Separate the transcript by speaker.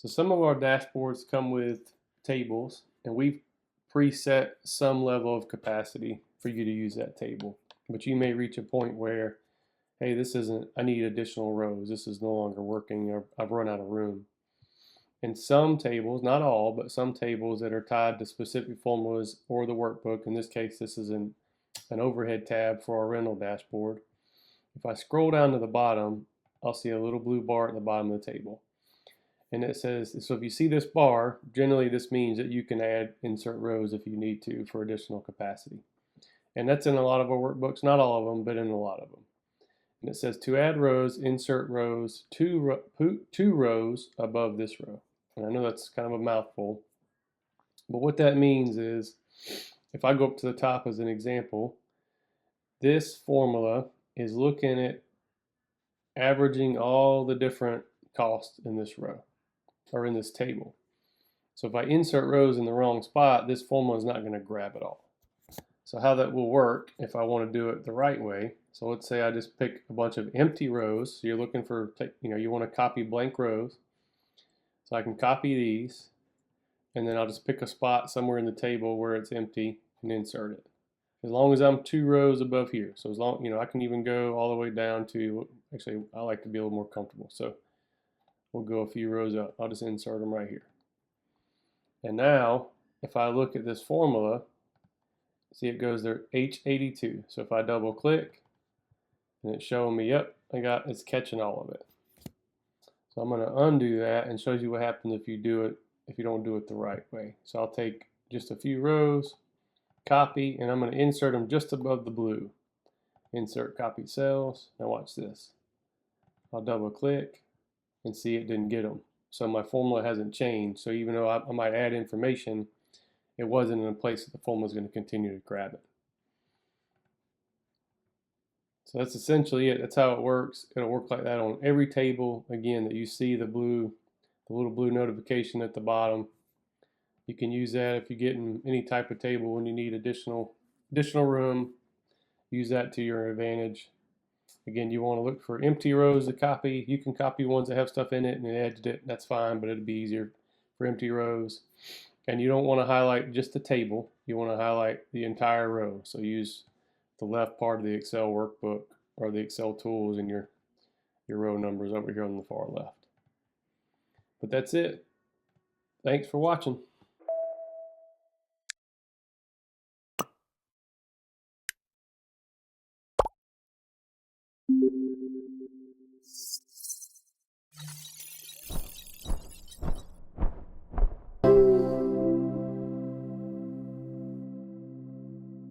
Speaker 1: So some of our dashboards come with tables, and we've preset some level of capacity for you to use that table. But you may reach a point where, hey, this isn't, I need additional rows. This is no longer working, or I've run out of room. And some tables, not all, but some tables that are tied to specific formulas or the workbook, in this case, this is an overhead tab for our rental dashboard. If I scroll down to the bottom, I'll see a little blue bar at the bottom of the table. And it says, so if you see this bar, generally this means that you can insert rows if you need to for additional capacity. And that's in a lot of our workbooks, not all of them, but in a lot of them. And it says to add rows, insert rows, two rows above this row. And I know that's kind of a mouthful, but what that means is, if I go up to the top as an example, this formula is looking at averaging all the different costs in this row, or in this table. So if I insert rows in the wrong spot, this formula is not going to grab it all. So how that will work if I want to do it the right way, so let's say I just pick a bunch of empty rows. So you're looking for, you want to copy blank rows. So I can copy these, and then I'll just pick a spot somewhere in the table where it's empty and insert it. As long as I'm 2 rows above here. So as long, I can even go all the way down to, actually I like to be a little more comfortable. So we'll go a few rows up. I'll just insert them right here. And now, if I look at this formula, see it goes there H82. So if I double click, and it's showing me, yep, it's catching all of it. So I'm going to undo that, and shows you what happens if you don't do it the right way. So I'll take just a few rows, copy, and I'm going to insert them just above the blue. Insert copy cells. Now watch this. I'll double click and see it didn't get them. So my formula hasn't changed. So even though I might add information, it wasn't in a place that the formula is going to continue to grab it. So that's essentially it. That's how it works. It'll work like that on every table, again, that you see the little blue notification at the bottom. You can use that if you get in any type of table when you need additional room. Use that to your advantage. Again, you want to look for empty rows to copy. You can copy ones that have stuff in it and edge it. That's fine, but it'd be easier for empty rows. And you don't want to highlight just the table. You want to highlight the entire row. So use the left part of the Excel workbook or the Excel tools and your row numbers over here on the far left. But that's it. Thanks for watching.